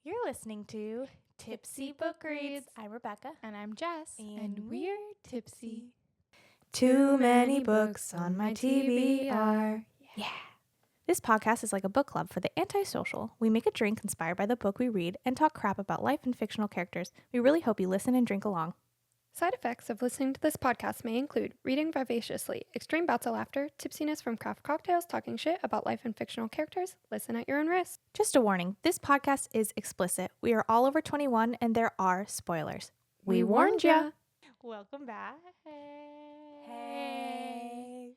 You're listening to Tipsy Book Reads. I'm Rebecca. And I'm Jess. And we're tipsy. Too many books on my TBR. Yeah. This podcast is like a book club for the antisocial. We make a drink inspired by the book we read and talk crap about life and fictional characters. We really hope you listen and drink along. Side effects of listening to this podcast may include reading vivaciously, extreme bouts of laughter, tipsiness from craft cocktails, talking shit about life and fictional characters. Listen at your own risk. Just a warning, this podcast is explicit. We are all over 21 and there are spoilers. We warned ya. Welcome back. Hey.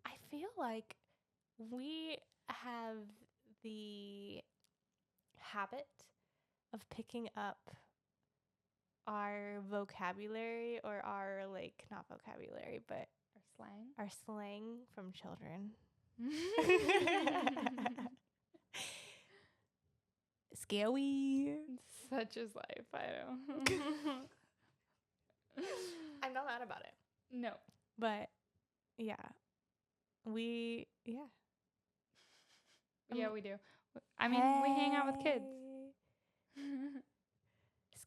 I feel like we have the habit of picking up our vocabulary or our, like, not vocabulary, but our slang from children. Scary. Such is life, I know. I'm not mad about it. No. But, yeah. We do. I mean, we hang out with kids.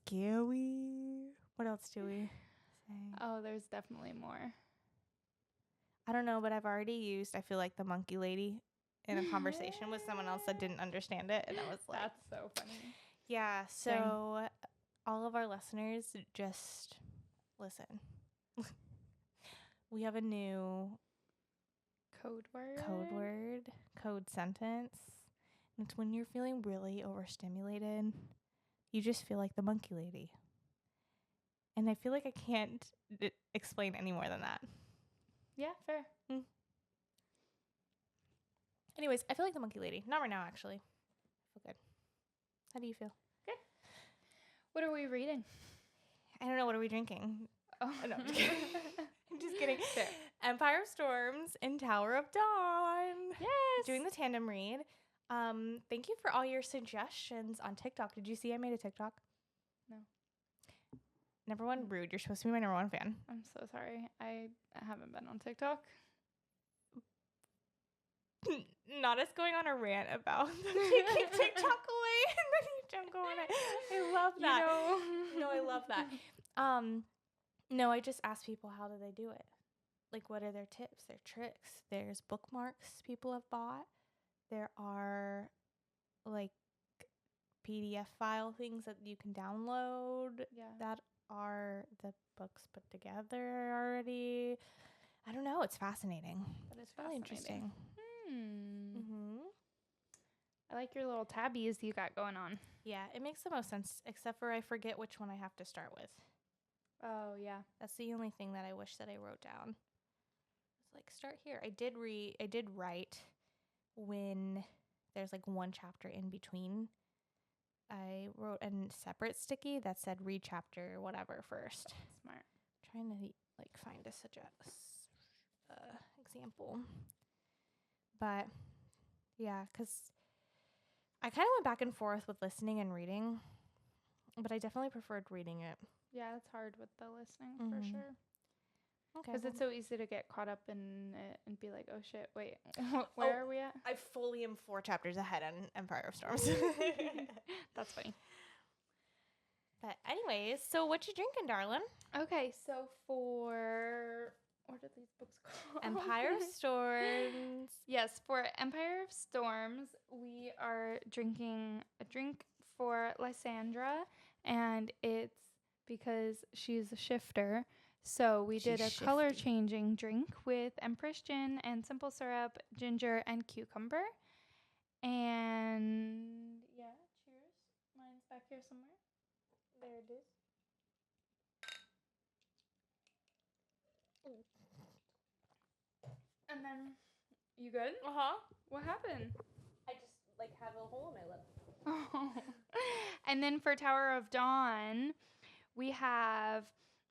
Scary. What else do we say? Oh, there's definitely more. I don't know, but I've already used, I feel like, the monkey lady in a conversation with someone else that didn't understand it. And I was like, That's so funny. yeah. So all of our listeners, just listen. We have a new Code code sentence. And it's when you're feeling really overstimulated, you just feel like the monkey lady. And I feel like I can't explain any more than that. Yeah, fair. Anyways, I feel like the monkey lady. Not right now, actually. I feel good. How do you feel? Good. What are we reading? I don't know. What are we drinking? Oh, no, I'm just kidding. I'm just kidding. Fair. Empire of Storms and Tower of Dawn. Yes. Doing the tandem read. Thank you for all your suggestions on TikTok. Did you see I made a TikTok? No. Number one, rude. You're supposed to be my number one fan. I'm so sorry. I haven't been on TikTok. Not us going on a rant about taking TikTok away and then you jump on it. I love that. No, I love that. No, I just ask people, how do they do it? Like, what are their tips, their tricks? There's bookmarks people have bought. There are, like, PDF file things that you can download that are the books put together already. I don't know. It's fascinating. That is really interesting. I like your little tabbies you got going on. Yeah, it makes the most sense, except for I forget which one I have to start with. Oh, yeah. That's the only thing that I wish that I wrote down. It's like, start here. I did write when there's like one chapter in between. I wrote a separate sticky that said read chapter whatever first. Smart. Trying to like find a example. But yeah, because I kind of went back and forth with listening and reading, but I definitely preferred reading it. Yeah, it's hard with the listening for sure. Okay. Because it's so easy to get caught up in it and be like, oh shit, wait, where are we at? I fully am 4 chapters ahead on Empire of Storms. That's funny. But anyways, so what you drinking, darling? Okay, so for... What are these books called? Empire of Storms. Yes, for Empire of Storms, we are drinking a drink for Lysandra, and it's because she's a shifter. So we did a color-changing drink with Empress Gin and simple syrup, ginger, and cucumber. And yeah, cheers. Mine's back here somewhere. There it is. And then, you good? Uh-huh. What happened? I just, like, have a hole in my lip. Oh. And then for Tower of Dawn, we have...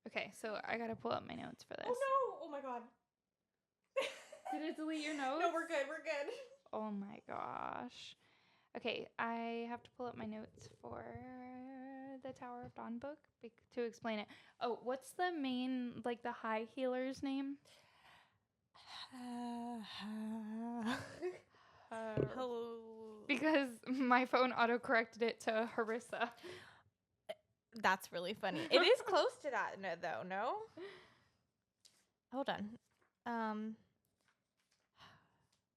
Okay, so I gotta pull up my notes for this. Oh, no! Oh, my God. Did it delete your notes? No, we're good. Oh, my gosh. Okay, I have to pull up my notes for the Tower of Dawn book to explain it. Oh, what's the main, like, the high healer's name? Because my phone auto-corrected it to Harissa. That's really funny. It is close to that, though, no? Hold on.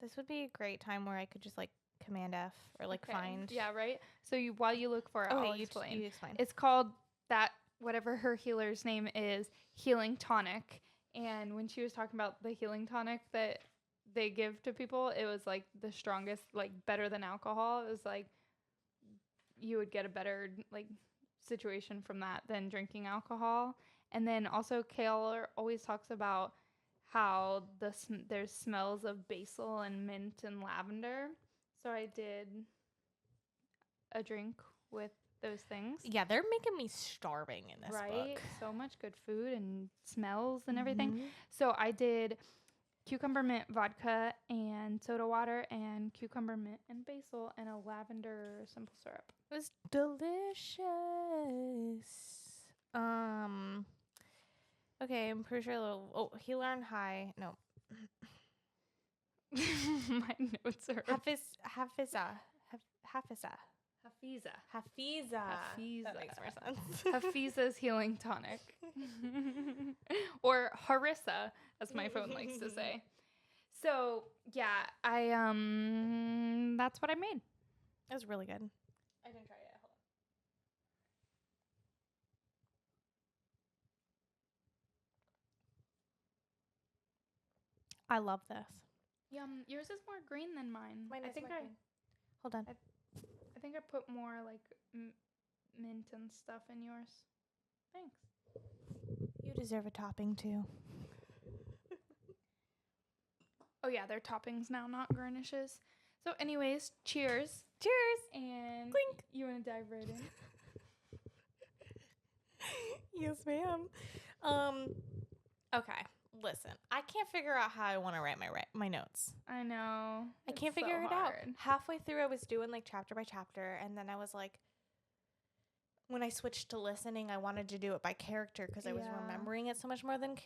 This would be a great time where I could just, like, Command F or, like, find. Yeah, right? So while you look for it, I'll explain. You explain. It's called that, whatever her healer's name is, Healing Tonic. And when she was talking about the healing tonic that they give to people, it was, like, the strongest, like, better than alcohol. It was, like, you would get a better, like, situation from that than drinking alcohol. And then also Kale always talks about how there's smells of basil and mint and lavender. So I did a drink with those things. Yeah, they're making me starving in this book. Right? So much good food and smells and everything. So I did cucumber mint vodka and soda water and cucumber mint and basil and a lavender simple syrup. It was delicious. Okay, I'm pretty sure he learned high. No. My notes are Hafiza. Hafiza. That makes more sense. Hafiza's healing tonic. Or Harissa, as my phone likes to say. So, yeah, that's what I made. It was really good. I didn't try it. Hold on. I love this. Yum. Yours is more green than mine. Mine is green. Hold on. I think I put more like mint and stuff in yours. Thanks. You deserve a topping too. Oh yeah, they're toppings now, not garnishes. So anyways, cheers. Cheers. And clink. You want to dive right in? Yes, ma'am. Okay. Listen, I can't figure out how I want to write my notes. I know. I can't figure it out. Halfway through, I was doing like chapter by chapter, and then I was like, when I switched to listening, I wanted to do it by character because I was remembering it so much more than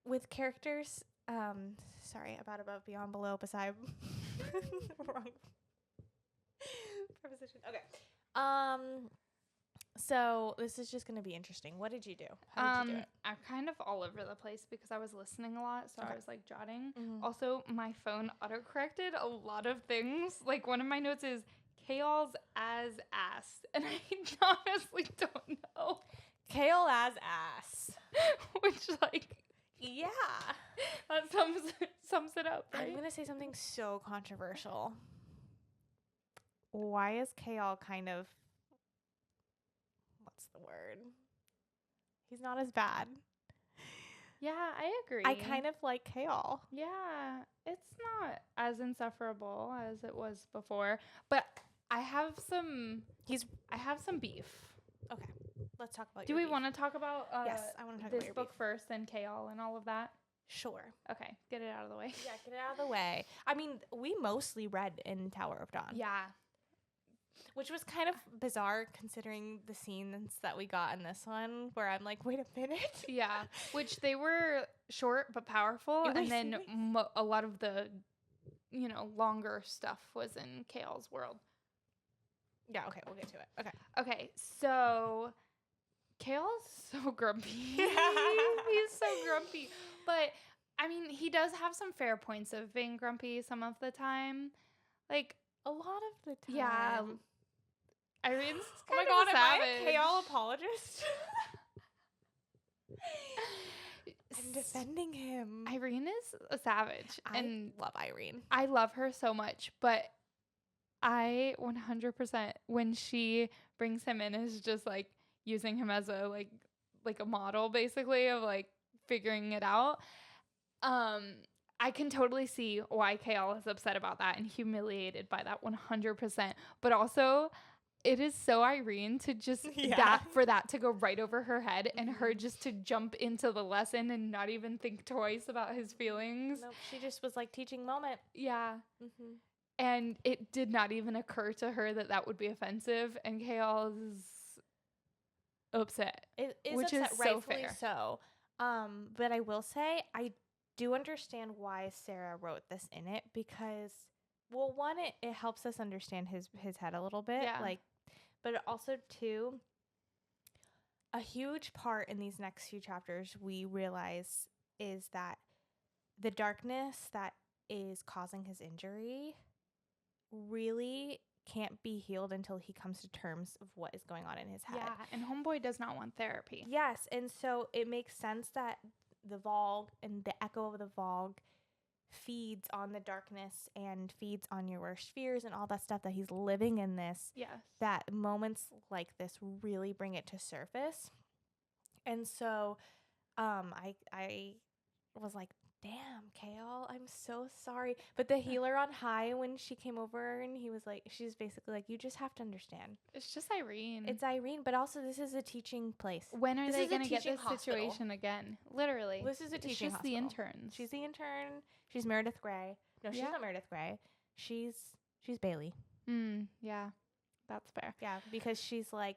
with characters. Sorry, about, above, beyond, below, beside. Wrong preposition. Okay. So this is just going to be interesting. What did you do? How did you do it? I'm kind of all over the place because I was listening a lot, so I was like jotting. Mm-hmm. Also, my phone autocorrected a lot of things. Like one of my notes is Kale's as ass, and I honestly don't know. Kale as ass. Which like yeah. That sums it up, right? I'm going to say something so controversial. Why is Kale kind of, what's the word? He's not as bad. Yeah, I agree. I kind of like Kale. Yeah, it's not as insufferable as it was before, but I have some beef. Okay. Let's talk about Do we want to talk about yes, I want to talk about this book first and Kale and all of that? Sure. Okay, get it out of the way. Yeah, get it out of the way. I mean, we mostly read in Tower of Dawn. Yeah. Which was kind of bizarre considering the scenes that we got in this one where I'm like, wait a minute. Yeah, which they were short but powerful. And then a lot of the, longer stuff was in Kale's world. Yeah, okay, we'll get to it. Okay. Okay, so Kale's so grumpy. He's so grumpy. But, I mean, he does have some fair points of being grumpy some of the time. Like, a lot of the time. Yeah. Irene's oh my god, am I a Kale apologist? I'm defending him. Irene is a savage. And love Irene. I love her so much, but I 100% when she brings him in is just like using him as a like a model basically of like figuring it out. I can totally see why Kale is upset about that and humiliated by that 100%. But also, it is so Irene to just for that to go right over her head and her just to jump into the lesson and not even think twice about his feelings. Nope, she just was like teaching moment. Yeah. Mm-hmm. And it did not even occur to her that would be offensive. And Kale is upset. It is which upset, is so rightfully fair. So. But I will say, I do understand why Sarah wrote this in it because well, one, it helps us understand his head a little bit. Yeah. Like, but also, two, a huge part in these next few chapters we realize is that the darkness that is causing his injury really can't be healed until he comes to terms of what is going on in his head. Yeah, and homeboy does not want therapy. Yes, and so it makes sense that the Vogue and the echo of the Vogue feeds on the darkness and feeds on your worst fears and all that stuff, that he's living in this. Yes. That moments like this really bring it to surface. And so I was like, damn, Kale, I'm so sorry. But the healer on high, when she came over and he was like, she's basically like, you just have to understand. It's just Irene. It's Irene, but also this is a teaching place. When are This they is a going to get teaching this hospital. situation again? Literally. This is a teaching It's just the hospital. interns. She's the intern. She's Meredith Grey. No, she's not Meredith Grey. She's Bailey. Yeah. That's fair. Yeah, because she's like,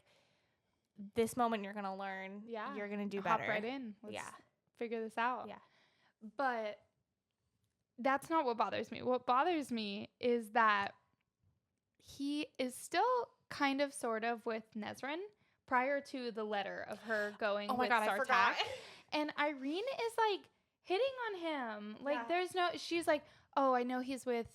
this moment you're going to learn. Yeah. You're going to do Hop better. right in. Let's Yeah. figure this out. Yeah. But that's not what bothers me. What bothers me is that he is still kind of sort of with Nezrin prior to the letter of her going with Sartak. I forgot. And Irene is like hitting on him. Like Yeah. she's like, oh, I know he's with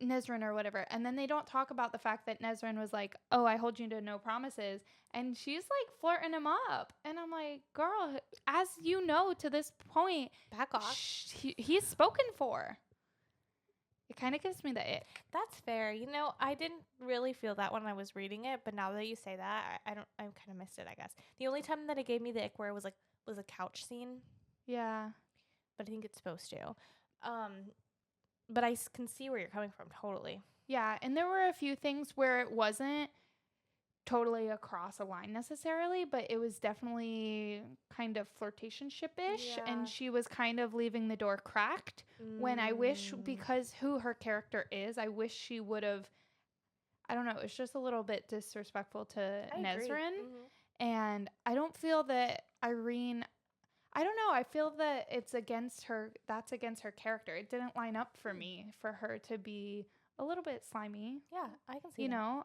Nezrin or whatever. And then they don't talk about the fact that Nezrin was like, oh, I hold you to no promises. And she's like flirting him up. And I'm like, girl, as you know, to this point, Back off. He's spoken for. It kind of gives me the ick. That's fair. You know, I didn't really feel that when I was reading it, but now that you say that, I kind of missed it, I guess. The only time that it gave me the ick where it was a couch scene. Yeah. But I think it's supposed to. But I can see where you're coming from, totally. Yeah, and there were a few things where it wasn't totally across a line necessarily, but it was definitely kind of flirtationship-ish, and she was kind of leaving the door cracked when I wish, because who her character is, I wish she would have, I don't know, it's just a little bit disrespectful to Nezrin, and I don't feel that Irene, I don't know, I feel that it's against her, that's against her character. It didn't line up for me for her to be a little bit slimy. Yeah, I can see you that. know,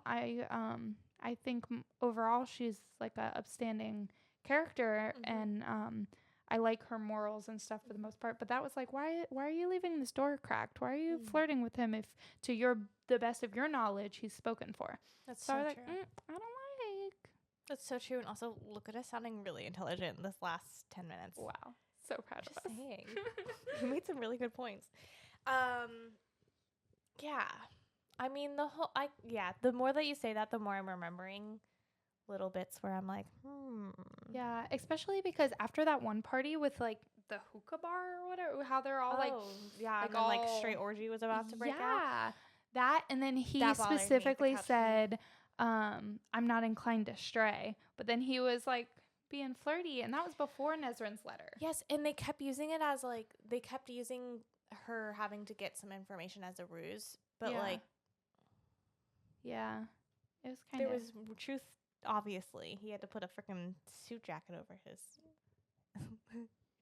I think overall she's like a upstanding character, and I like her morals and stuff for the most part. But that was like, why are you leaving this door cracked? Why are you flirting with him if, to the best of your knowledge, he's spoken for? That's so so I was true. like, I don't like. That's so true. And also, look at us sounding really intelligent this last 10 minutes. Wow, so proud of us. Just saying. You made some really good points. Yeah. I mean, the more that you say that, the more I'm remembering little bits where I'm like, Yeah, especially because after that one party with like the hookah bar or whatever, how they're all like, and then like straight orgy was about to break out. Yeah, that, and then he That bothered me, the specifically couch said, I'm not inclined to stray, but then he was like being flirty, and that was before Nezrin's letter. Yes, and they kept using it as like, they kept using her having to get some information as a ruse, but like, yeah, it was kind of, there was truth. Obviously, he had to put a freaking suit jacket over his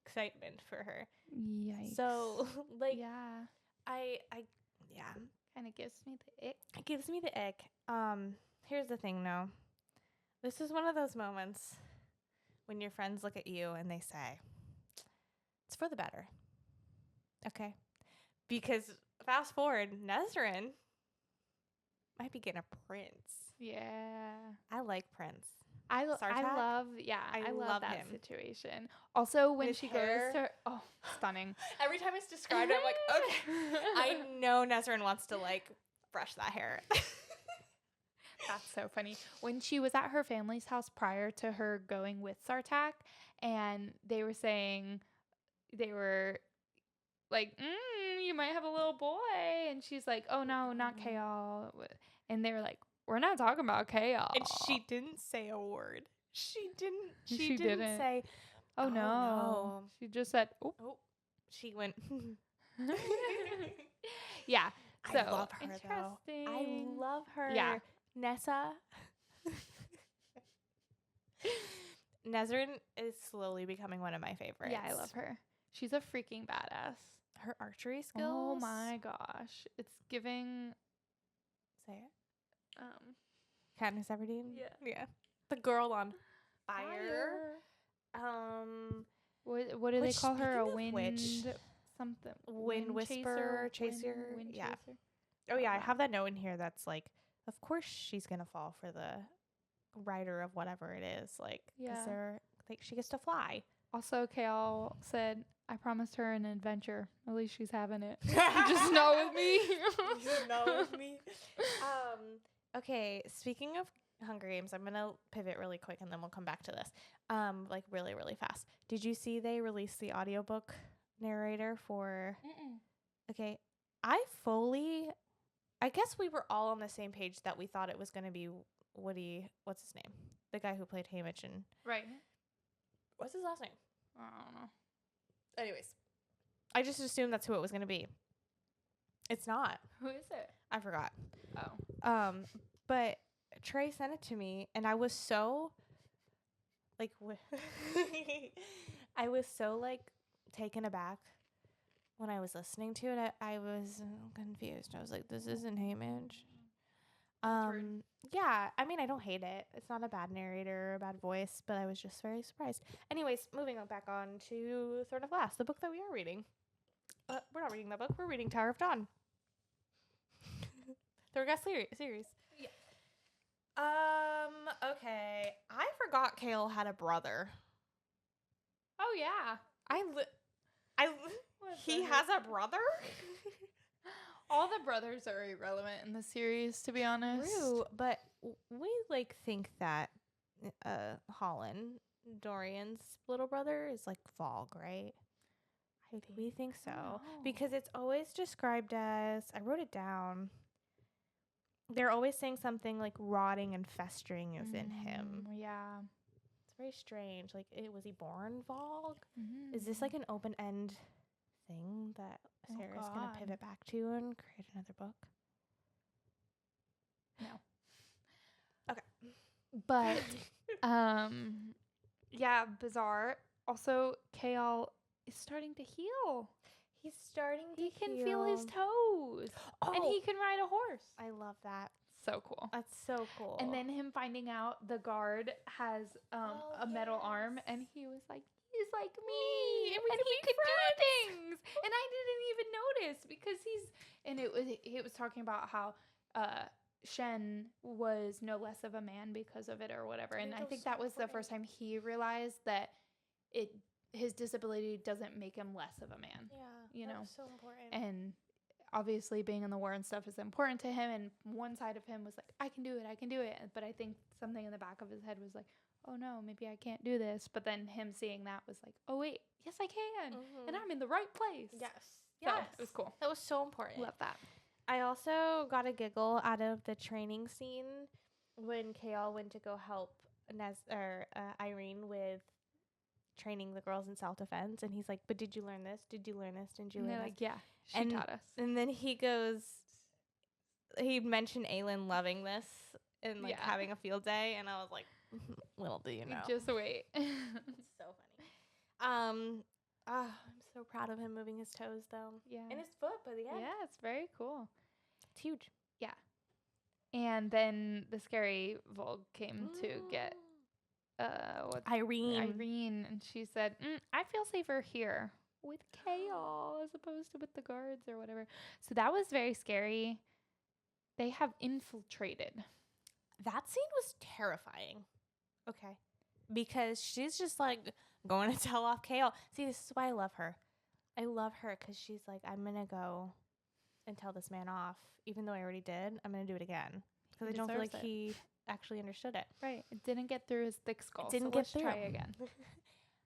excitement for her. Yikes. So, like, yeah, I kind of gives me the ick. It gives me the ick. Here's the thing, though. This is one of those moments when your friends look at you and they say, it's for the better. Okay? Because fast forward, Nezrin might be getting a prince. Yeah. I like Prince. I love that him. situation. Also, when His she hair. goes to, stunning. Every time it's described, I'm like, okay. I know Nezrin wants to, like, brush that hair. That's so funny. When she was at her family's house prior to her going with Sartak, and they were saying, they were like, you might have a little boy. And she's like, oh, no, not Kale. And they were like, we're not talking about Kale. And she didn't say a word. She didn't say, oh, no. She just said, oh. She went. Yeah. So, I love her, though. I love her. Yeah. Nessa. Nezrin is slowly becoming one of my favorites. Yeah, I love her. She's a freaking badass. her archery skills. Oh my gosh. It's giving Say it. Katniss Everdeen. Yeah. The girl on fire. What do they call her? A wind something. Wind whisperer, chaser. Wind Yeah. chaser. Oh yeah, I have that note in here that's like, of course she's gonna fall for the writer of whatever it is, like, because they're like she gets to fly. Also, Kale said, "I promised her an adventure. At least she's having it. Just not with me." Just not with me. Okay. Speaking of Hunger Games, I'm gonna pivot really quick, and then we'll come back to this. Like really, really fast. Did you see they released the audiobook narrator for? Okay, I guess we were all on the same page that we thought it was gonna be Woody. What's his name? The guy who played Haymitch and. Right. What's his last name? I don't know. Anyways, I just assumed that's who it was gonna be. It's not. Who is it? I forgot. Oh. But Trey sent it to me, and I was so, like, I was so, like, taken aback when I was listening to it. I was confused. I was like, this isn't Haymitch. Yeah, I mean, I don't hate it. It's not a bad narrator or a bad voice, but I was just very surprised. Anyways, moving on back on to Throne of Glass, the book that we are reading. We're not reading that book. We're reading Tower of Dawn. Third Glass series. Yeah. Okay. I forgot Kale had a brother. Oh yeah. He has a brother? All the brothers are irrelevant in the series, to be honest. True, but we like think that Holland, Dorian's little brother, is like Fog, right? We think so because it's always described as, I wrote it down. They're always saying something like rotting and festering is in him. Yeah. It's very strange. Like, was he born Fog? Is this like an open end thing that Sarah's going to pivot back to and create another book? No. Okay. But, yeah, bizarre. Also, Kale is starting to heal. He's starting to He can feel his toes. And he can ride a horse. I love that. So cool. That's so cool. And then him finding out the guard has a metal arm, and he was like, he's like me, and he could do things. And I didn't even notice because it was talking about how Shen was no less of a man because of it or whatever. And I think that was the first time he realized that his disability doesn't make him less of a man. Yeah. You know? So important. And obviously being in the war and stuff is important to him, and one side of him was like, I can do it. But I think something in the back of his head was like, oh no, maybe I can't do this. But then him seeing that was like, oh wait, yes I can. And I'm in the right place. Yes. So it was cool. That was so important. Love that. I also got a giggle out of the training scene when Kale went to go help Irene with training the girls in self-defense, and he's like, but did you learn this? Did you learn this? Did you learn this? Like, yeah, she taught us. And then he mentioned Aelin loving this and like having a field day, and I was like, little do you know. Just wait. It's so funny. I'm so proud of him moving his toes though. Yeah. And his foot by the end. Yeah, it's very cool. It's huge. Yeah. And then the scary Volk came to get Irene, and she said, I feel safer here with Kale as opposed to with the guards or whatever. So that was very scary. They have infiltrated. That scene was terrifying. Okay. Because she's just like going to tell off Kale. See, this is why I love her. I love her because she's like, I'm going to go and tell this man off. Even though I already did, I'm going to do it again. Because I don't feel like he actually understood it. Right. It didn't get through his thick skull. Let's try again.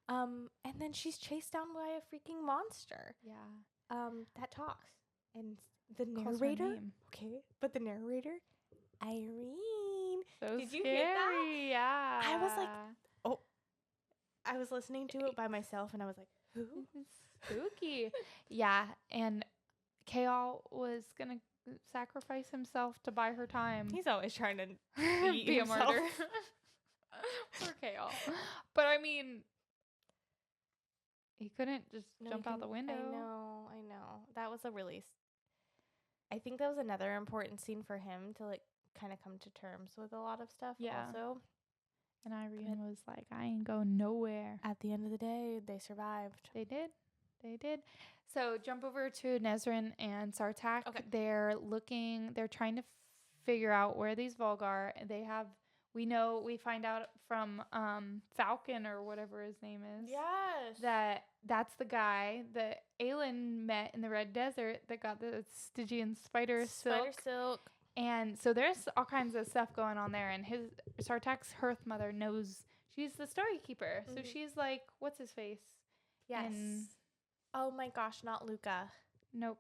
And then she's chased down by a freaking monster. Yeah. That talks. And the narrator. Okay. But the narrator, Irene. So did scary. You hear that? Yeah. I was like, oh. I was listening to it by myself, and I was like, who? Spooky. Yeah. And Kale was going to sacrifice himself to buy her time. He's always trying to be a martyr. Poor Kale. But I mean, He couldn't just jump out the window. I know. That was I think that was another important scene for him to like kind of come to terms with a lot of stuff. Yeah. Also, and Irene was like, I ain't going nowhere. At the end of the day, they survived. They did. So jump over to Nezrin and Sartak. Okay. They're trying to figure out where these Volgar. We find out from Falcon or whatever his name is. Yes. That's the guy that Aelin met in the Red Desert that got the Stygian spider silk. And so there's all kinds of stuff going on there. And Sartak's Hearth mother knows she's the story keeper. So she's like, what's his face? Yes. Oh my gosh, not Luca. Nope.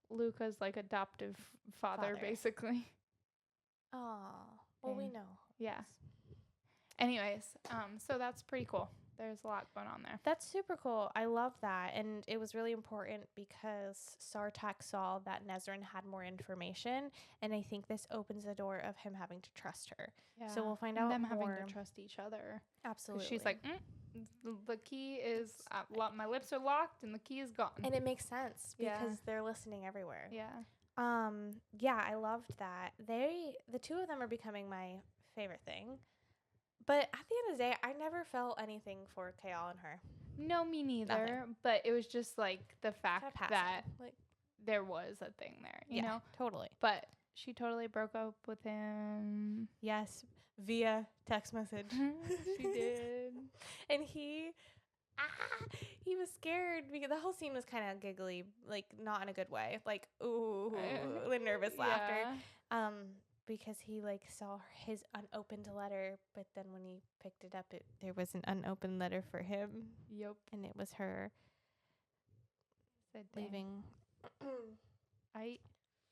Luca's like adoptive father. Basically. Oh. Well, we know. Yeah. Anyways, so that's pretty cool. There's a lot going on there. That's super cool. I love that. And it was really important because Sartak saw that Nezrin had more information. And I think this opens the door of him having to trust her. Yeah. So we'll find out them more. Having to trust each other. Absolutely. She's like, the key is, my lips are locked and the key is gone. And it makes sense because they're listening everywhere. Yeah. Yeah, I loved that. The two of them are becoming my favorite thing. But at the end of the day, I never felt anything for Kale and her. No, me neither. Nothing. But it was just like the fact that like there was a thing there, you know? Totally. But she totally broke up with him. Yes, via text message. She did. And he was scared because the whole scene was kind of giggly, like not in a good way. Like, ooh, the nervous laughter. Because he like saw his unopened letter, but then when he picked it up, there was an unopened letter for him. Yep. And it was her leaving.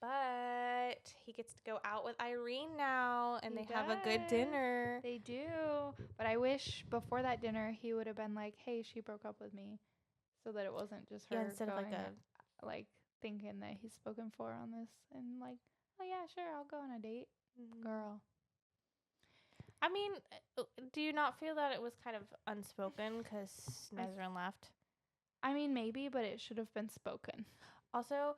But he gets to go out with Irene now, and they have a good dinner. They do. But I wish before that dinner he would have been like, "Hey, she broke up with me," so that it wasn't just her instead of like thinking that he's spoken for on this, and like, oh yeah, sure, I'll go on a date, girl. I mean, do you not feel that it was kind of unspoken because Nezrin left? I mean, maybe, but it should have been spoken. Also,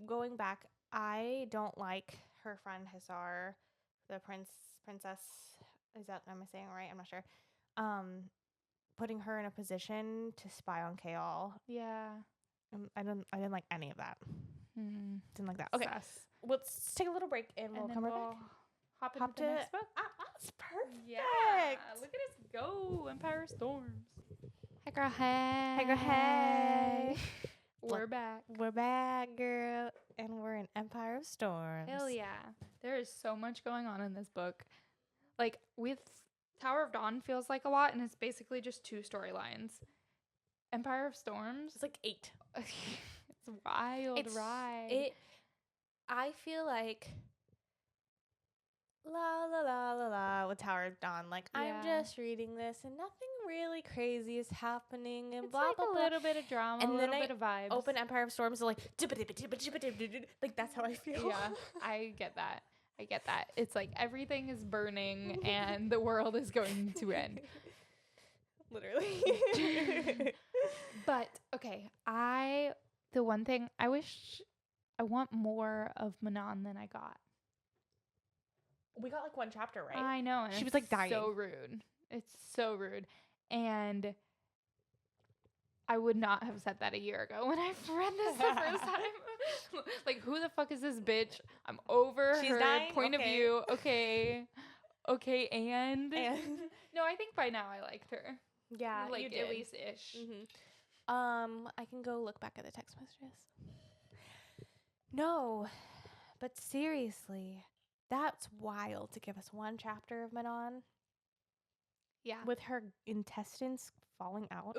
going back, I don't like her friend Hazar, the princess. Am I saying it right? I'm not sure. Putting her in a position to spy on Kale. Yeah. I didn't like any of that. Didn't like that. Okay. Let's take a little break and we'll come right back. Hop to the next book. That's perfect. Yeah. Look at us go. Empire of Storms. Hey, girl. Hey. Hey, girl. Hey. We're back, girl. And we're in Empire of Storms. Hell yeah. There is so much going on in this book. Like, with Tower of Dawn feels like a lot, and it's basically just 2 storylines. Empire of Storms. It's like 8. It's wild ride. I feel like la la la la la with Tower of Dawn. Like, I'm just reading this and nothing really crazy is happening and it's blah, like blah, blah. A little bit of drama, and a little bit of vibes. Open Empire of Storms, like that's how I feel. Yeah, I get that. It's like everything is burning and the world is going to end. Literally. But okay, the one thing I want more of Manon than I got. We got like 1 chapter, right? I know. And she was like dying. So rude. It's so rude. And I would not have said that a year ago when I read this the first time. Like, who the fuck is this bitch? I'm over She's her dying? point of view. Okay, and no, I think by now I liked her. Yeah, like you did. at least ish. I can go look back at the text messages. No, but seriously, that's wild to give us 1 chapter of Manon. Yeah, with her intestines falling out.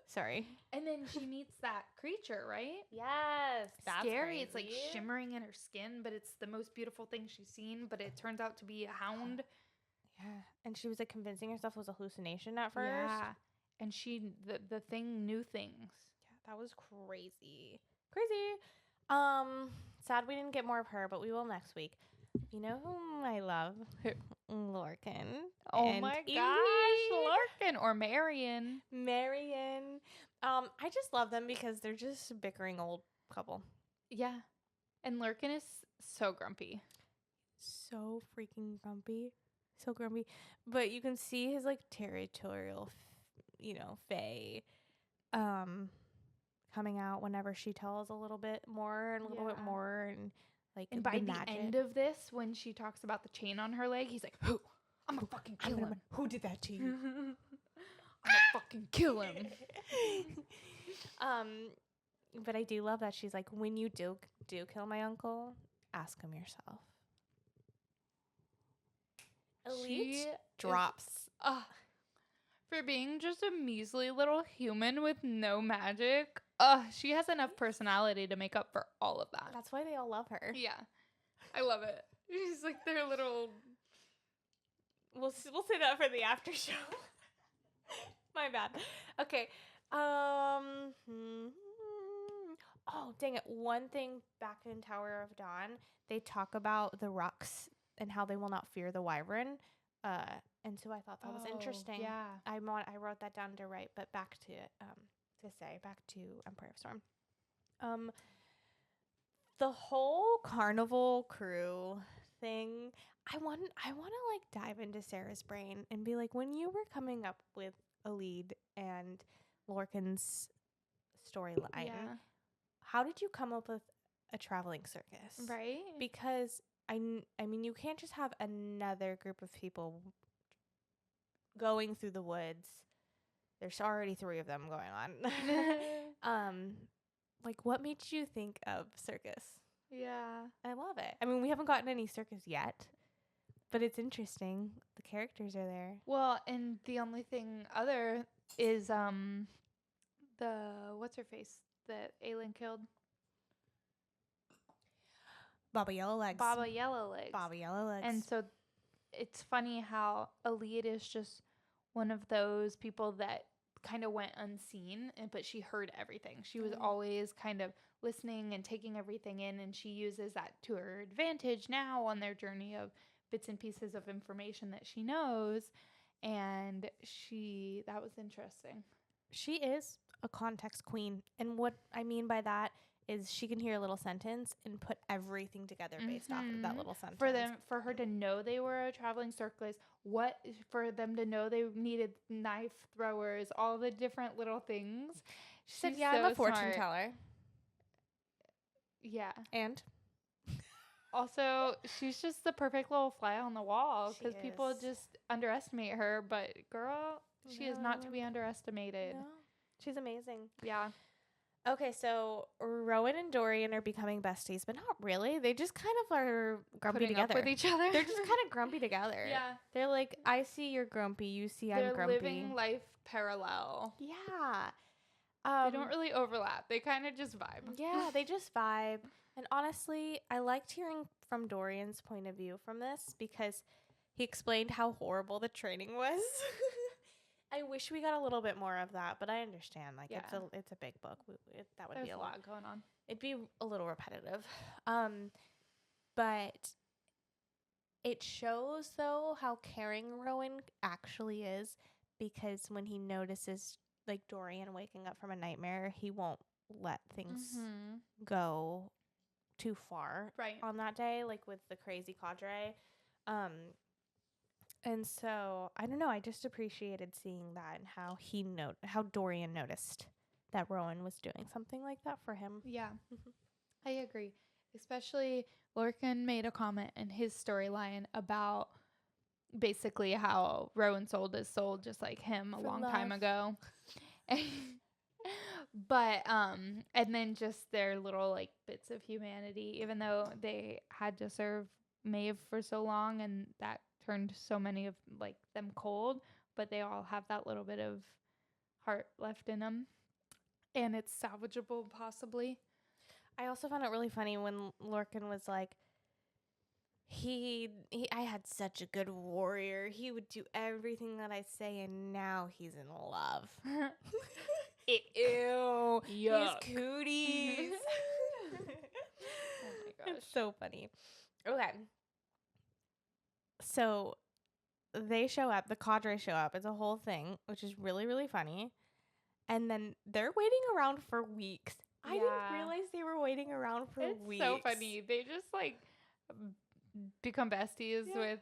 Sorry. And then she meets that creature, right? Yes, that's scary. Crazy. It's like shimmering in her skin, but it's the most beautiful thing she's seen. But it turns out to be a hound. Yeah, and she was like convincing herself it was a hallucination at first. Yeah, and the thing knew things. Yeah, that was crazy. Sad we didn't get more of her, but we will next week. You know whom I love? Lorcan. Oh my gosh, Lorcan or Marion. I just love them because they're just a bickering old couple. Yeah. And Lurkin is so grumpy. So freaking grumpy. So grumpy. But you can see his, like, territorial, Faye, coming out whenever she tells a little bit more and a little bit more. And, like, and by the magic. end of this, when she talks about the chain on her leg, he's like, who? I'm gonna fucking kill him. Who did that to you? I'm gonna fucking kill him. But I do love that she's like, when you do kill my uncle, ask him yourself. Elite drops. For being just a measly little human with no magic, she has enough personality to make up for all of that. That's why they all love her. Yeah. I love it. She's like their little... We'll say that for the after show. My bad. Okay. Oh, dang it. One thing back in Tower of Dawn, they talk about the Rux and how they will not fear the Wyvern. And so I thought that was interesting. Yeah. I wrote that down to write, but back to Empire of Storm. The whole carnival crew thing, I want to like dive into Sarah's brain and be like, when you were coming up with Elide and Lorcan's storyline, how did you come up with a traveling circus? Right. Because I mean, you can't just have another group of people going through the woods. There's already 3 of them going on. Like, what made you think of circus? Yeah. I love it. I mean, we haven't gotten any circus yet, but it's interesting. The characters are there. Well, and the only thing other is the what's her face that Aelin killed? Baba Yellowlegs. Baba Yellowlegs. And so it's funny how Elide is just one of those people that kind of went unseen, but she heard everything. She was always kind of listening and taking everything in, and she uses that to her advantage now on their journey of bits and pieces of information that she knows. And that was interesting. She is a context queen. And what I mean by that is she can hear a little sentence and put everything together based off of that little sentence. For her to know they were a traveling circus, for them to know they needed knife throwers, all the different little things. She said, "Yeah, I'm a fortune teller." Yeah, and also she's just the perfect little fly on the wall because people just underestimate her. But girl, she is not to be underestimated. No. She's amazing. Yeah. Okay, so Rowan and Dorian are becoming besties, but not really. They just kind of are grumpy together. Up with each other. They're just kind of grumpy together. Yeah. They're like, I see you're grumpy. You see I'm grumpy. They're living life parallel. Yeah. They don't really overlap. They kind of just vibe. Yeah, they just vibe. And honestly, I liked hearing from Dorian's point of view from this because he explained how horrible the training was. I wish we got a little bit more of that, but I understand. Like, it's a big book. That would be a lot going on. It'd be a little repetitive. But it shows, though, how caring Rowan actually is, because when he notices, like, Dorian waking up from a nightmare, he won't let things go too far on that day, like with the crazy cadre. And so, I don't know, I just appreciated seeing that and how Dorian noticed that Rowan was doing something like that for him. Yeah, I agree. Especially Lorcan made a comment in his storyline about basically how Rowan sold his soul just like him a long time ago. But, and then just their little like bits of humanity, even though they had to serve Maeve for so long and that turned so many of like them cold, but they all have that little bit of heart left in them, and it's salvageable possibly. I also found it really funny when Lorcan was like, I had such a good warrior. He would do everything that I say, and now he's in love. Ew. Yuck. These cooties. Oh my gosh. It's so funny. Okay. So they show up, the cadre show up. It's a whole thing, which is really, really funny. And then they're waiting around for weeks. I didn't Yeah. realize they were waiting around for It's weeks. so funny. They just like become besties with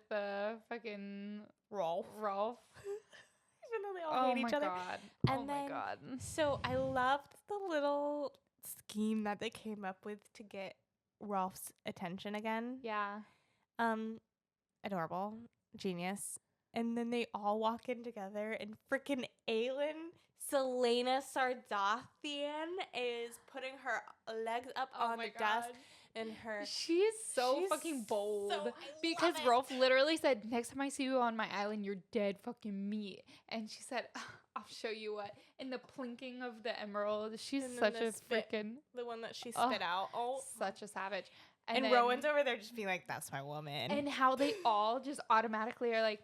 fucking Rolf. Even though they all hate each other. God. And oh my god. So I loved the little scheme that they came up with to get Rolf's attention again. Yeah. Adorable. Genius. And then they all walk in together and freaking Aelin, Selena Sardothian, is putting her legs up on the desk and her... She's fucking bold. Because Rolf literally said, next time I see you on my island, you're dead fucking meat. And she said, I'll show you what. And the plinking of the emerald. She's such a freaking... The one that she spit out. Oh. Such a savage. And then, Rowan's over there just being like, that's my woman. And how they all just automatically are like,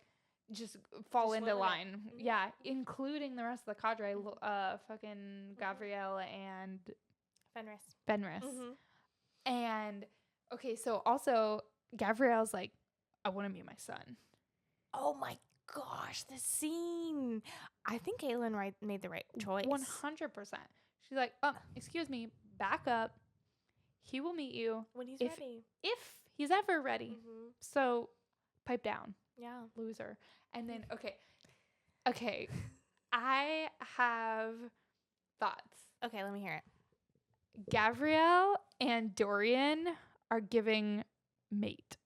just fall into line. Yeah, including the rest of the cadre, fucking Gabrielle and Fenris. Mm-hmm. And okay, so also Gabrielle's like, I want to meet my son. Oh my gosh, the scene. I think Aelin made the right choice. 100%. She's like, excuse me, back up. He will meet you when he's ready. If he's ever ready. Mm-hmm. So pipe down. Yeah. Loser. And then, okay. I have thoughts. Okay, let me hear it. Gabrielle and Dorian are giving mate.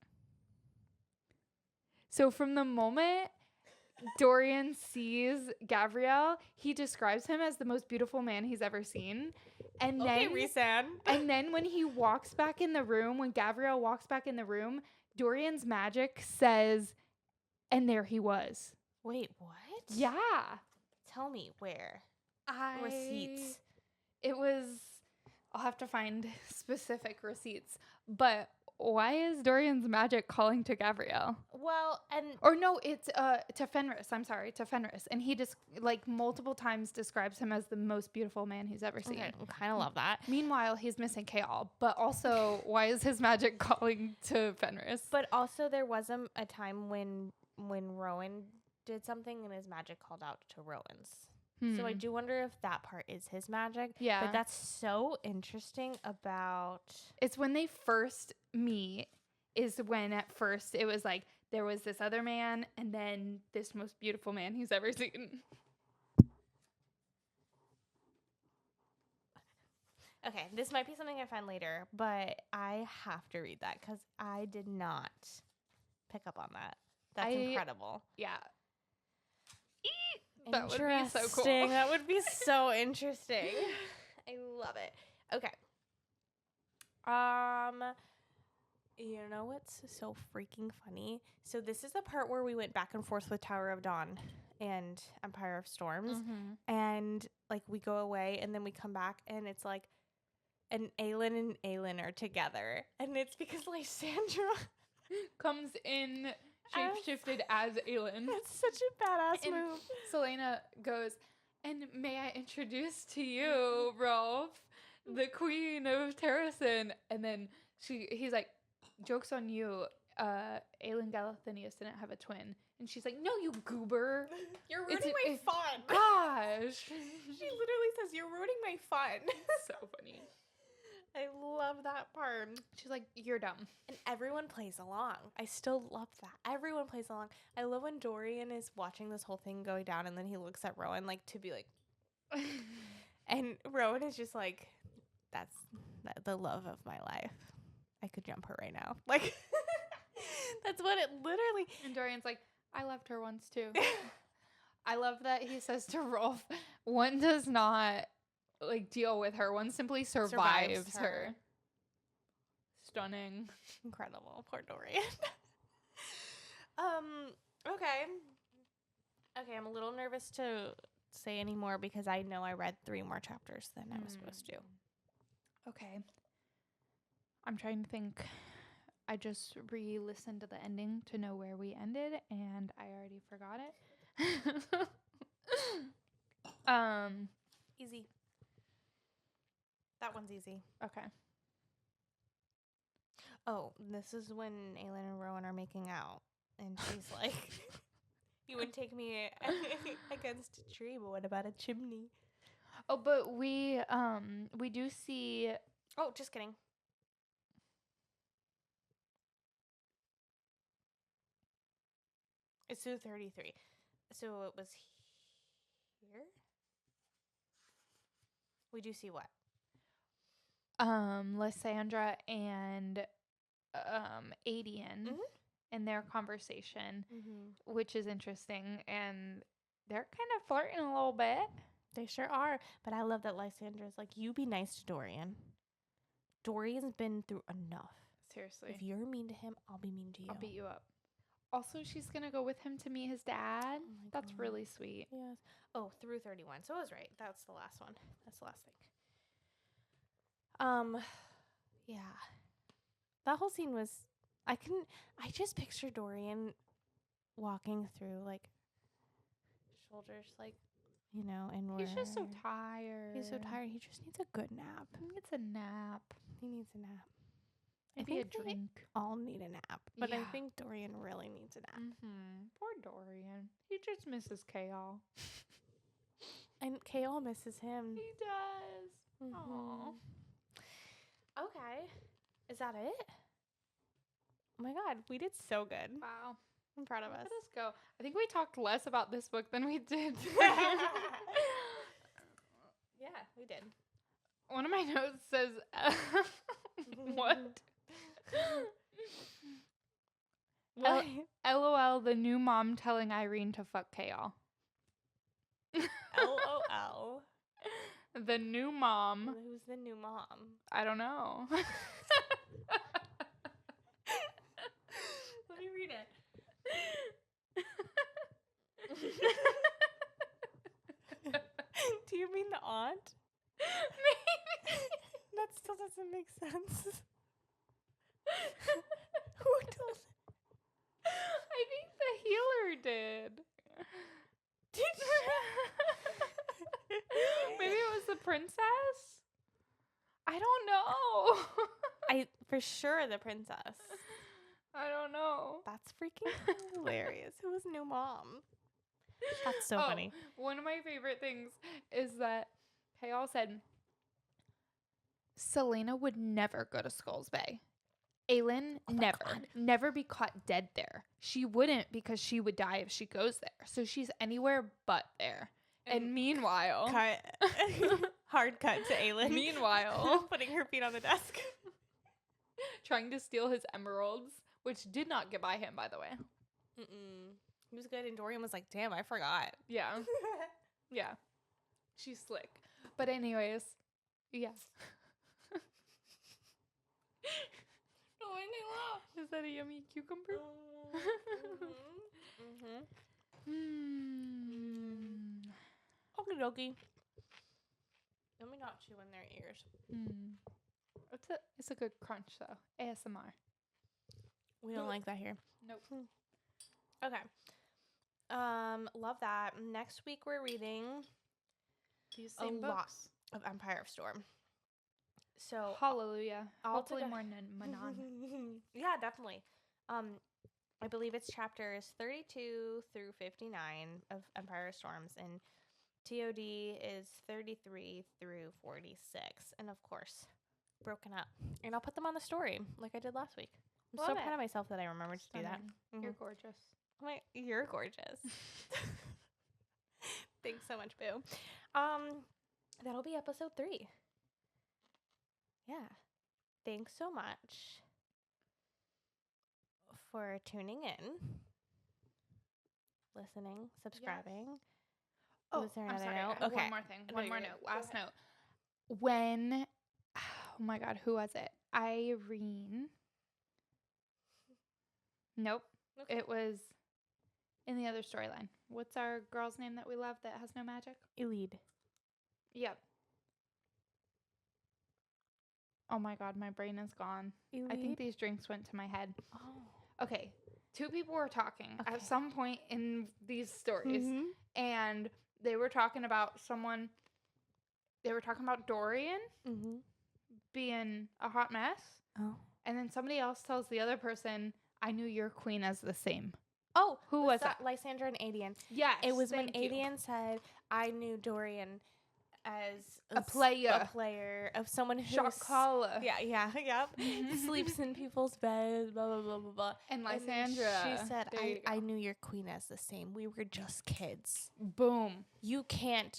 So from the moment Dorian sees Gabrielle, he describes him as the most beautiful man he's ever seen. And then, Rhysand. And then when he walks back in the room, when Gabrielle walks back in the room, Dorian's magic says, and there he was. Wait, what? Yeah. Tell me where. Receipts. It was, I'll have to find specific receipts. But why is Dorian's magic calling to Gabrielle? Well, it's to Fenris. I'm sorry, to Fenris. And he just multiple times describes him as the most beautiful man he's ever seen. Okay, I kind of love that. Meanwhile, he's missing Kaol. But also, why is his magic calling to Fenris? But also, there was a time when Rowan did something and his magic called out to Rowan's. So I do wonder if that part is his magic. Yeah. But that's so interesting about... It's when they first meet is when at first it was like there was this other man and then this most beautiful man he's ever seen. Okay, this might be something I find later, but I have to read that because I did not pick up on that. That's incredible. Yeah. That would be so cool. That would be so interesting. I love it. Okay. You know what's so freaking funny? So this is the part where we went back and forth with Tower of Dawn and Empire of Storms. Mm-hmm. And we go away and then we come back and it's and Aelin are together. And it's because Lysandra comes in shape-shifted as Aelin. It's such a badass move. Selena goes, and may I introduce to you, Rolf, the Queen of Terrasen. And then he's like, joke's on you, Aelin Galathinius didn't have a twin. And she's like, no, you goober. You're ruining my fun. Gosh. She literally says, you're ruining my fun. So funny. I love that part. She's like, you're dumb. And everyone plays along. I still love that. Everyone plays along. I love when Dorian is watching this whole thing going down and then he looks at Rowan to be like... and Rowan is just like, that's the love of my life. I could jump her right now. That's what it literally... And Dorian's like, I loved her once too. I love that he says to Rolf, one does not... deal with her. One simply survives her. Stunning. Incredible. Poor Dorian. Okay, I'm a little nervous to say any more because I know I read 3 more chapters than I was supposed to. Okay. I'm trying to think. I just re-listened to the ending to know where we ended, and I already forgot it. Easy. That one's easy. Okay. Oh, this is when Aelin and Rowan are making out. And she's like, you would take me against a tree, but what about a chimney? Oh, but we do see. Oh, just kidding. It's 2:33. So it was here. We do see what? Lysandra and Adian in their conversation, which is interesting, and they're kind of flirting a little bit. They sure are. But I love that Lysandra's like, you be nice to Dorian. Dorian's been through enough. Seriously. If you're mean to him, I'll be mean to you. I'll beat you up. Also, she's going to go with him to meet his dad. Oh That's God. really sweet. Yes. Oh, through 31. So I was right. That's the last one. That's the last thing. Yeah. That whole scene was, I just picture Dorian walking through, like, shoulders, like, inward. He's just so tired. He's so tired. He just needs a good nap. He needs a nap. Maybe a drink. All need a nap. But I Yeah. think Dorian really needs a nap. Poor Dorian. He just misses Kale. And Kale misses him. He does. Aww. Okay. Is that it? Oh my God. We did so good. Wow. I'm proud of Let us. us go. I think we talked less about this book than we did. Yeah, we did. One of my notes says, what? What? LOL, the new mom telling Irene to fuck Kale. LOL. The new mom. Who's the new mom? I don't know. Let me read it. Do you mean the aunt? Maybe. That still doesn't make sense. Who told? I think the healer did. Did Maybe it was the princess? I don't know. For sure the princess. I don't know. That's freaking hilarious. Who was new mom? That's so funny. One of my favorite things is that Kale said Selena would never go to Skulls Bay. Aelin never be caught dead there. She wouldn't because she would die if she goes there. So she's anywhere but there. And meanwhile, Hard cut to Aelin. Meanwhile, putting her feet on the desk. Trying to steal his emeralds, which did not get by him, by the way. He was good, and Dorian was like, damn, I forgot. Yeah. Yeah. She's slick. But anyways, yeah. Is that a yummy cucumber? Okie dokie. Let me not chew in their ears. It's a good crunch though. ASMR. We don't like that here. Nope. Okay. Love that. Next week we're reading These a same lot books. of Empire of Storm. So Hallelujah. Hopefully altogether- more Manon. Yeah, definitely. I believe it's chapters 32 through 59 of Empire of Storms, and TOD is 33 through 46, and of course, broken up. And I'll put them on the story like I did last week. I'm so proud of myself that I remembered to do that. You're gorgeous. You're gorgeous. Thanks so much, Boo. That'll be episode 3. Yeah. Thanks so much for tuning in, listening, subscribing. Yes. Was there another I'm sorry. note? I have Okay. One more thing. No, One more you're note. good. Go Last ahead. note. When, oh my God, who was it? Irene. Nope. Okay. It was in the other storyline. What's our girl's name that we love that has no magic? Elide. Yep. Oh my God, my brain is gone. I think these drinks went to my head. Oh. Okay. 2 people were talking Okay. at some point in these stories, Mhm. and they were talking about someone. They were talking about Dorian being a hot mess, Oh. and then somebody else tells the other person, "I knew your queen as the same." Oh, Who was that? Lysandra and Adian. Yes, It was when thank you. Adian said, I knew Dorian as A player, of someone who shot caller. sleeps in people's beds, blah blah blah blah blah. And And then Lysandra, she said, there you I go. knew your queen as the same. We were just kids. Boom. You can't.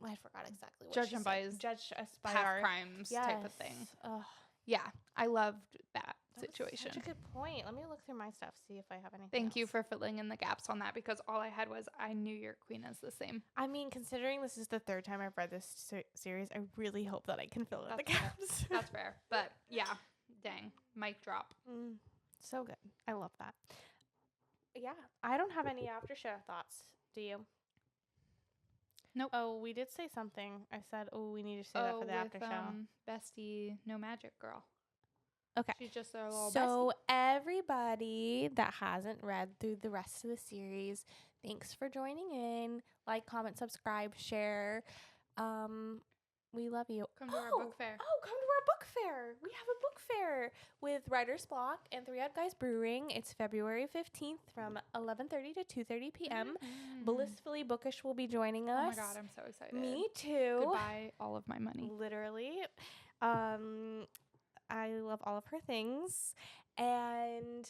I forgot exactly what Judge she him said. by his Judge us by past our crimes type of thing. Ugh, Yeah, I loved that that was situation. such a good point. Let me look through my stuff, see if I have anything. Thank you else. for filling in the gaps on that, because all I had was I knew your queen as the same. I mean, considering this is the third time I've read this series, I really hope that I can fill in the That's fair. gaps. That's fair. But yeah, dang, mic drop. So good. I love that. Yeah, I don't have any after show thoughts. Do you? Nope. Oh, we did say something. I said, oh, we need to say that for the after show. Bestie, no magic girl. Okay. She's just a little So bestie. everybody that hasn't read through the rest of the series, thanks for joining in. Like, comment, subscribe, share. We love you. Come to our book fair. Oh, come to our book fair. We have a book fair with Writer's Block and Three Eyed Guys Brewing. It's February 15th from 11:30 to 2:30 p.m. Blissfully Bookish will be joining us. Oh my God, I'm so excited. Me too. Goodbye, all of my money. Literally. I love all of her things. And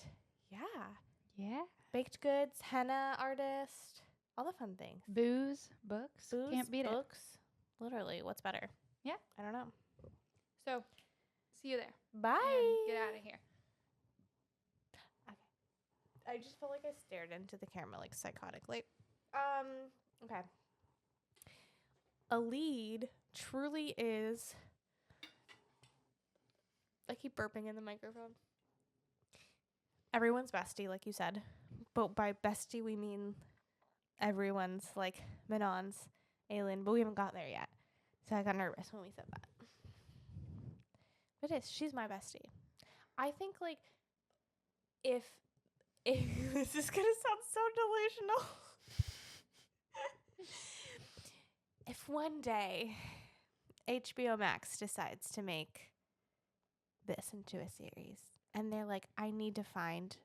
Yeah. baked goods, henna artist, all the fun things. Booze, books. Booze, Can't beat books. Literally, what's better? Yeah. I don't know. it. So, see you there. Bye. And get out of here. I just felt like I stared into the camera like psychotically. Okay. A lead truly is. I keep burping in the microphone. Everyone's bestie, like you said. But by bestie, we mean everyone's, like, Manon's, Aelin. But we haven't got there yet. So I got nervous when we said that. But it is. She's my bestie. I think, like, if this is going to sound so delusional. If one day HBO Max decides to make this into a series and they're like, I need to find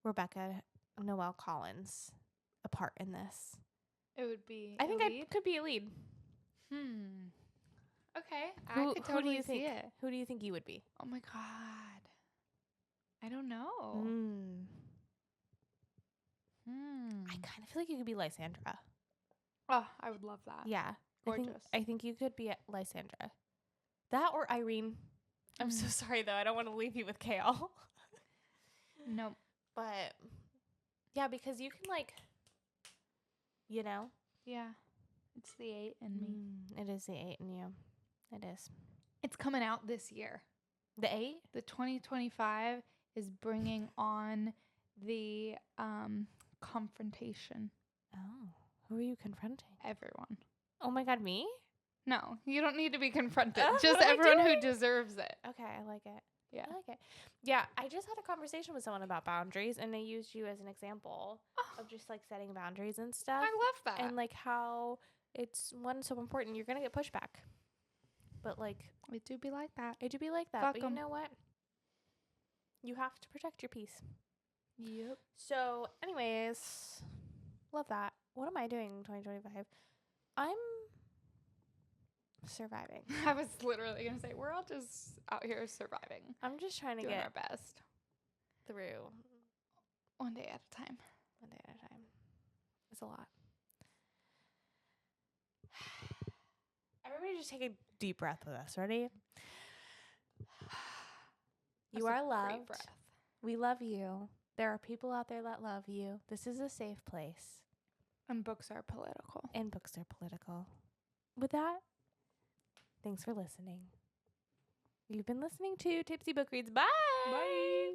Rebecca Noelle Collins a part in this, It would be. I think I could be a lead. Okay. Who I could totally do you think? see it. Who do you think you would be? Oh my God. I don't know. I kind of feel like you could be Lysandra. Oh, I would love that. Yeah. Gorgeous. I think you could be Lysandra. That or Irene. I'm so sorry, though. I don't want to leave you with Kale. Nope. But, yeah, because you can, like, you know. Yeah. It's the 8 in me. It is the 8 in you. It is. It's coming out this year. The 8? The 2025 is bringing on the confrontation. Oh. Who are you confronting? Everyone. Oh, my God, me? No, you don't need to be confronted. What Just am I everyone who doing? deserves it. Okay, I like it. Yeah. I like it. Yeah, I just had a conversation with someone about boundaries, and I used you as an example of just, like, setting boundaries and stuff. I love that. And, like, how it's, one, so important. You're going to get pushback. But, like, It do be like that. it do be like that. Fuck but 'em. you know what? You have to protect your peace. Yep. So, anyways, love that. What am I doing in 2025? I'm surviving. I was literally going to say, we're all just out here surviving. I'm just trying to Doing get our best. through One day at a time. one day at a time. It's a lot. Everybody just take a deep breath with us. Ready? You That's are a great loved. breath. We love you. There are people out there that love you. This is a safe place. And books are political. And books are political. With that, thanks for listening. You've been listening to Tipsy Book Reads. Bye. Bye.